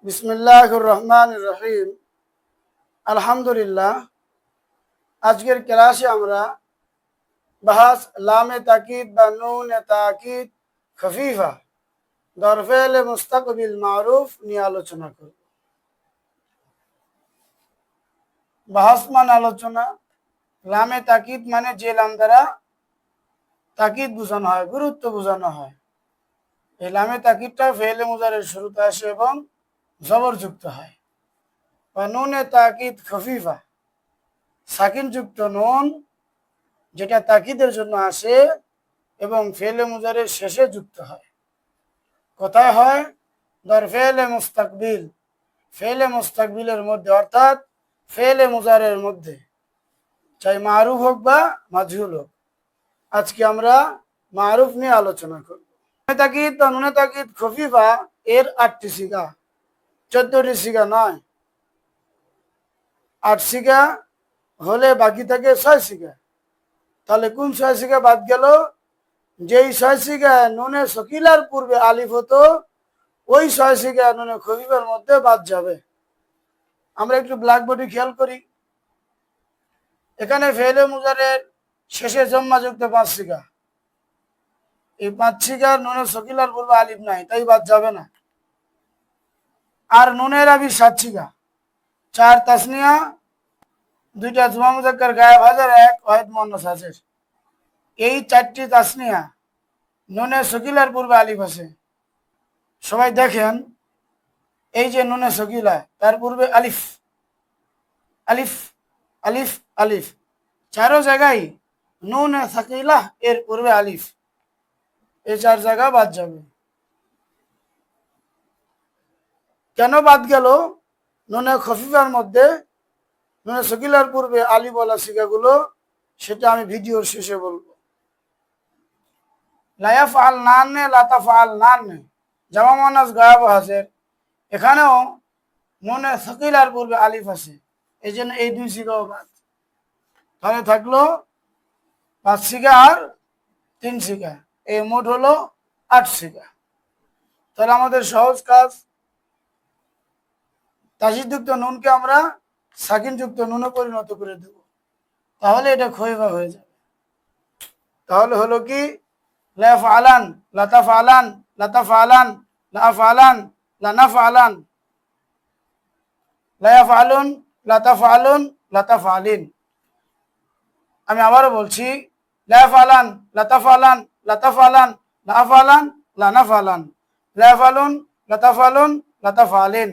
বিসমিল্লাহির রহমানির রহিম। আলহামদুলিল্লাহ। আজকের ক্লাসে আমরা বাহাস লামে তাকিদ বা নুনে তাকিদ খফিফা দরফেল মুস্তাকবিল মারুফ নিয়ে আলোচনা করব। বাহাস মানে আলোচনা। লামে তাকিদ মানে যে লাম দ্বারা তাকিদ বোঝানো হয়, গুরুত্ব বোঝানো হয়। এই লামে তাকিদটা ফেলে মুজারের শুরুতে আসে এবং জবর যুক্ত হয়। বা নুনে তাকিদ খফিফা সাকিন যুক্ত নুন যেটা তাকিদের জন্য আসে এবং ফেলে মুজারের শেষে যুক্ত হয়। কোথায় হয়? দরফেলে মুস্তাকবিল, ফেলে মুস্তাকবিলের মধ্যে, অর্থাৎ ফেলে মুজারের মধ্যে, চাই মারুফ হোক বা মাজহুল হোক। আজকে আমরা মারুফ নিয়ে আলোচনা করব। তাকিদ বা নুনে তাকিদ খফিফা এর 8টি সিগা, 14টি সিগা নয়। 8 সিগা হলে বাকি থাকে 6 সিগা। তাহলে কোন 6 সিগা বাদ গেল? যেই 6 সিগা নুনে সকিলার পূর্বে আলিফ হতো, ওই 6 সিগা নুনে খফিফার মধ্যে বাদ যাবে। আমরা একটু ব্ল্যাকবোর্ডে খেয়াল করি। এখানে ফেলে মুজারের শেষে জম্মা যুক্ত 5 সিগা। এই 5 সিগার নুনে সকিলার পূর্বে আলিফ নাই, তাই বাদ যাবে না। আর নুনের আবি 7 সিগা, 4 তাসনিয়া, 2টা জুমা মুজাক্কার গায়েব হাজার, 1 ওয়াহিদ মুয়ান্নাস হাজির। এই 4টি তাসনিয়া নুনে সকিলার পূর্বে আলিফ আছে। সবাই দেখেন, এই যে নুনে সকিলা, তার পূর্বে আলিফ, আলিফ, আলিফ, আলিফ, চারো জায়গায় নুনে সাকিলা এর পূর্বে আলিফ। এই 4 জায়গা বাদ যাবে। কেন বাদ গেল? নুনে খফিফার মধ্যে নুনে সকিলার পূর্বে আলিফ বলা সিগাগুলো, সেটা আমি ভিডিওর শেষে বলবো। লায়াফ আল নান্নে, লাতাফ আল নান্নে, জামা মুয়ান্নাস গায়েব হাজির, এখানেও নুনে সকিলার পূর্বে আলিফ আছে। এই জন্য এই 2 সিগাও বাদ। তাহলে থাকলো 5 সিগা আর 3 সিগা, এই মোট হলো 8 সিগা। তাহলে আমাদের সহজ কাজ, তাজিদযুক্ত নুনকে আমরা সাকিন যুক্ত নুনে পরিণত করে দেব, তাহলে এটা খফিফা হয়ে যাবে। তাহলে হলো কি? লাফ আলান, লাতাফ আলান, লাতাফ আলান, লাফ আলান, লানাফ আলান, লায়াফ আলুন, লাতাফ আলুন, লাতাফ আলিন। আমি আবারও বলছি, লাফ আলান, লাতাফ আলান, লাতাফ আলান, লাফ আলান, লানাফ আলান, লাফ আলুন, লাতাফ আলুন, লাতাফ আলিন।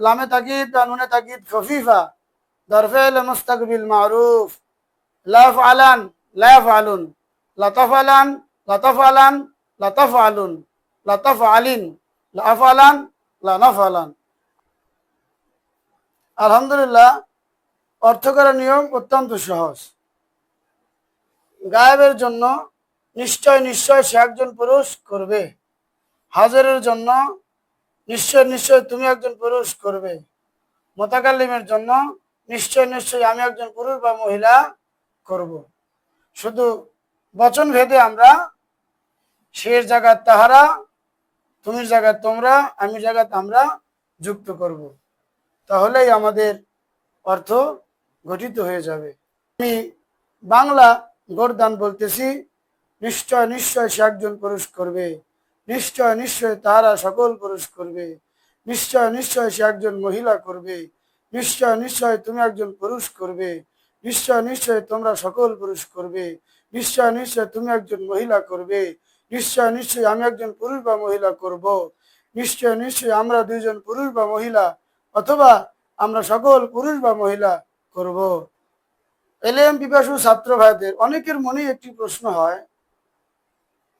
লামে তাকিদ বা নুনে তাকিদ খফিফা দরফেল মুস্তাকবিল মারুফ। লাফ আলান, লাফ আলুন, লাতাফ আলান, লাতাফ আলান, লাতাফ আলুন, লাতাফ আলিন, লাফ আলান, লানাফ আলান। আলহামদুলিল্লাহ। অর্থ করার নিয়ম অত্যন্ত সহজ। গায়েবের জন্য নিশ্চয় নিশ্চয় সে একজন পুরুষ করবে। হাজিরের জন্য নিশ্চয় নিশ্চয় তুমি একজন পুরুষ করবে। মুতাকাল্লিমের জন্য নিশ্চয় নিশ্চয় আমি একজন পুরুষ বা মহিলা করব। শুধু বচন ভেদে আমরা শের জায়গায় তাহারা, তুমি জায়গায় তোমরা, আমি জায়গায় আমরা যুক্ত করব। তাহলেই আমাদের অর্থ গঠিত হয়ে যাবে। আমি বাংলা গরদান বলতেছি, নিশ্চয় নিশ্চয় সে একজন পুরুষ করবে, নিশ্চয় নিশ্চয় তারা সকল পুরুষ করবে, নিশ্চয় নিশ্চয় সে একজন মহিলা করবে, নিশ্চয় নিশ্চয় তুমি একজন পুরুষ করবে, নিশ্চয় নিশ্চয় তোমরা সকল পুরুষ করবে, নিশ্চয় নিশ্চয় তুমি একজন মহিলা করবে, নিশ্চয় নিশ্চয় আমি একজন পুরুষ বা মহিলা করব, নিশ্চয় নিশ্চয় আমরা 2 জন পুরুষ বা মহিলা, অথবা আমরা সকল পুরুষ বা মহিলা করব। এলএম পিপাসু ছাত্র ভাইদের অনেকের মনে একটি প্রশ্ন হয়,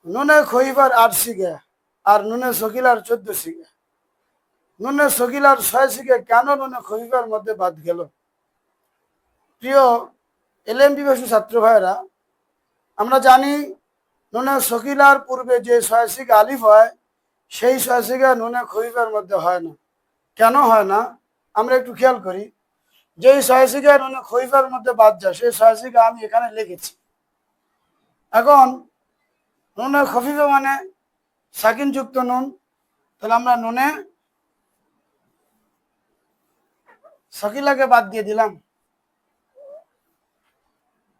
নুনে খফিফার 8 সিগা আর নুনে সকিলার 14 সিগা, নুনে সকিলার 6 সিগা কেন নুনে খফিফার মধ্যে বাদ গেল? প্রিয় এলএম পিপাসু ছাত্র ভাইরা, আমরা জানি নুনে সকিলার পূর্বে যে 6 সিগা আলিফ হয়, সেই 6 সিগা নুনে খফিফার মধ্যে হয় না। কেন হয় না? আমরা একটু খেয়াল করি। যেই 6 সিগা নুনে খফিফার মধ্যে বাদ যায়, সেই 6 সিগা আমি এখানে লিখেছি। এখন নুনে খফিফা মানে সাকিন যুক্ত নুন, তাহলে আমরা নুনে সকিলাকে বাদ দিয়ে দিলাম।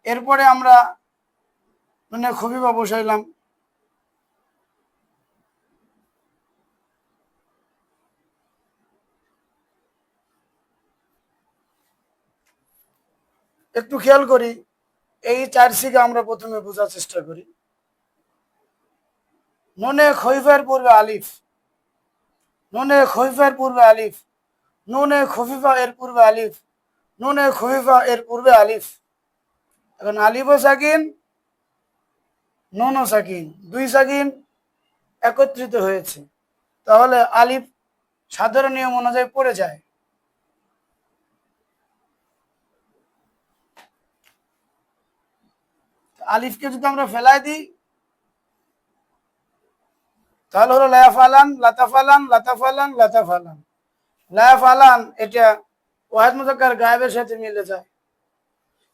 এরপরে আমরা নুনে খফিফা বসাইলাম। একটু খেয়াল করি, এই 4 সিগা আমরা প্রথমে বোঝার চেষ্টা করি। নুনে খফিফার পূর্বে আলিফ, নুনে খফিফার পূর্বে আলিফ, নুনে খফিফা এর পূর্বে আলিফ, নুনে খফিফা এর পূর্বে আলিফ। এখন আলিফও সাকিন, নুনও সাকিন, 2 সাকিন একত্রিত হয়েছে, তাহলে আলিফ সাধারণ নিয়ম অনুযায়ী পড়ে যায়। আলিফকে যদি আমরা ফেলাই দিই তাহলে হলো লায়াফালান, লাতাফালান, লাতাফালান, লাতাফালান। লায়াফালান এটা ওয়াহিদ মুযাক্কার গায়েবের সাথে মিলে যায়,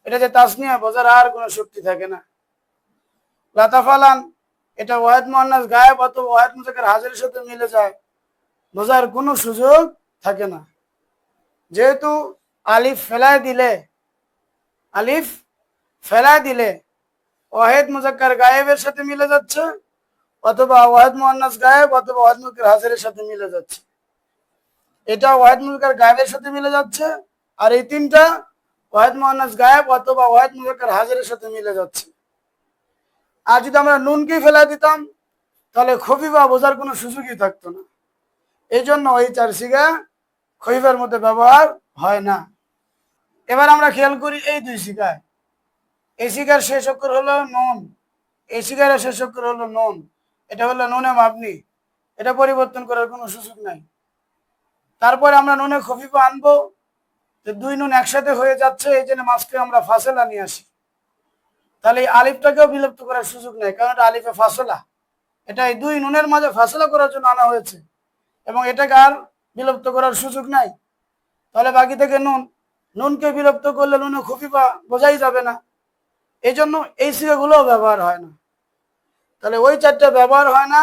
এটা যে তাসনিয়া বোঝার আর কোনো শক্তি থাকে না। লাতাফালান এটা ওয়াহিদ মুআন্নাস গায়েব অথবা ওয়াহিদ মুযাক্কার হাজিরের সাথে মিলে যায়, বোঝার কোনো সুযোগ থাকে না। যেহেতু আলিফ ফেলাই দিলে, আলিফ ফেলাই দিলে ওয়াহিদ মুযাক্কার গায়েবের সাথে মিলে যাচ্ছে, অথবা ওয়াহিদ মুআন্নাস গায়েব অথবা ওয়াহিদ মুযাক্কার হাজিরের সাথে মিলে যাচ্ছে। এটা ওয়াহিদ মুযাক্কার গায়েবের সাথে মিলে যাচ্ছে, আর এই তিনটা ওয়াহিদ মুআন্নাস গায়েব অথবা ওয়াহিদ মুযাক্কার হাজিরের সাথে মিলে যাচ্ছে। আর যদি আমরা নুনকে ফেলা দিতাম তাহলে খফিফা বোঝার কোনো সুযোগই থাকতো না। এই জন্য এই 4 সিগা খফিফার মধ্যে ব্যবহার হয় না। এবার আমরা খেয়াল করি এই 2 সিগায়, এই সিগার শেষ অক্ষর হলো নুন, এই সিগারের শেষ অক্ষর হলো নুন, এটা হলো নুনে মাবনি, এটা পরিবর্তন করার কোনো সুযোগ নাই। তারপরে আমরা নুনে খফিফা আনবো, যে 2 নুন একসাথে হয়ে যাচ্ছে, এই জন্য মাঝকে আমরা ফাসলা নিয়ে আসি। তাহলে এই আলিফটাকেও বিলুপ্ত করার সুযোগ নেই, কারণ এটা আলিফে ফাসলা, এটা এই 2 নুনের মাঝে ফাসলা করার জন্য আনা হয়েছে, এবং এটাকে আর বিলুপ্ত করার সুযোগ নাই। তাহলে বাকি থেকে নুন, নুনকে বিলুপ্ত করলে নুনে খফিফা বোঝাই যাবে না, এই জন্য এই সিগাগুলোও ব্যবহার হয় না। তাহলে ওই 4টা ব্যবহার হয় না,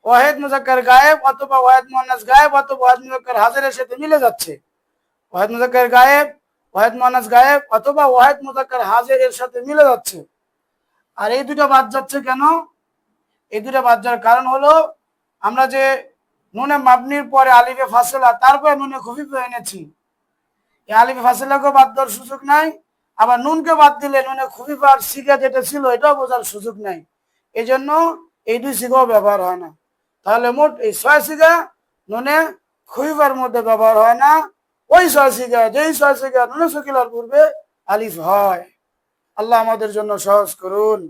ওয়াহিদ মুযাক্কার গায়েব অথবা ওয়াহিদ মুআন্নাস গায়েব অথবা ওয়াহিদ মুযাক্কার হাজিরের সাথে মিলে যাচ্ছে। ওয়াহিদ মুযাক্কার গায়েব, ওয়াহিদ মুআন্নাস গায়েব অথবা ওয়াহিদ মুযাক্কার হাজিরের সাথে মিলে যাচ্ছে। আর এই দুটো বাদ যাচ্ছে কেন? এই দুটো বাদ যাওয়ার কারণ হলো আমরা যে নুনে মাবনির পরে আলিফে ফাসলা, তারপরে নুনে খফিফা এনেছি, এই আলিফে ফাসলাকেও বাদ দেওয়ার সুযোগ নাই, আবার নুনকে বাদ দিলে নুনে খফিফার সিগা যেটা ছিল এটাও বোঝার সুযোগ নাই। এই জন্য এই 2 সিগাও ব্যবহার হয় না। তাহলে মোট এই 6 সিগা নুনে খফিফার মধ্যে ব্যবহার হয় না। ওই 6 সিগা, যেই 6 সিগা নুনে সকিলার পূর্বে আলিফ হয়। আল্লাহ আমাদের জন্য সহজ করুন।